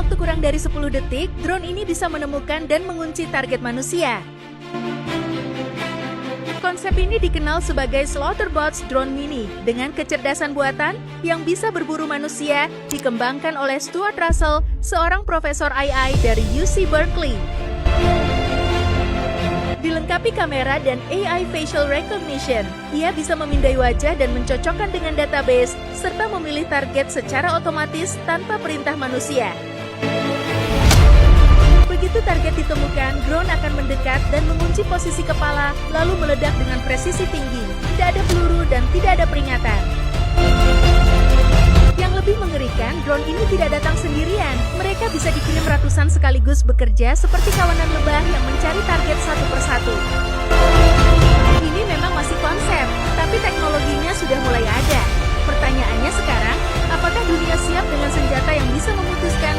waktu kurang dari 10 detik, drone ini bisa menemukan dan mengunci target manusia. Konsep ini dikenal sebagai Slaughterbots Drone Mini dengan kecerdasan buatan yang bisa berburu manusia, dikembangkan oleh Stuart Russell, seorang profesor AI dari UC Berkeley. Dilengkapi kamera dan AI facial recognition, ia bisa memindai wajah dan mencocokkan dengan database, serta memilih target secara otomatis tanpa perintah manusia. Begitu target ditemukan, drone akan mendekat dan mengunci posisi kepala, lalu meledak dengan presisi tinggi. Tidak ada peluru dan tidak ada peringatan. Yang lebih mengerikan, drone ini tidak datang sendirian. Mereka bisa dikirim ratusan sekaligus bekerja seperti kawanan lebah yang mencari target satu persatu. Ini memang masih konsep, tapi teknologinya sudah mulai ada. Pertanyaannya sekarang, apakah dunia siap dengan senjata yang bisa memutuskan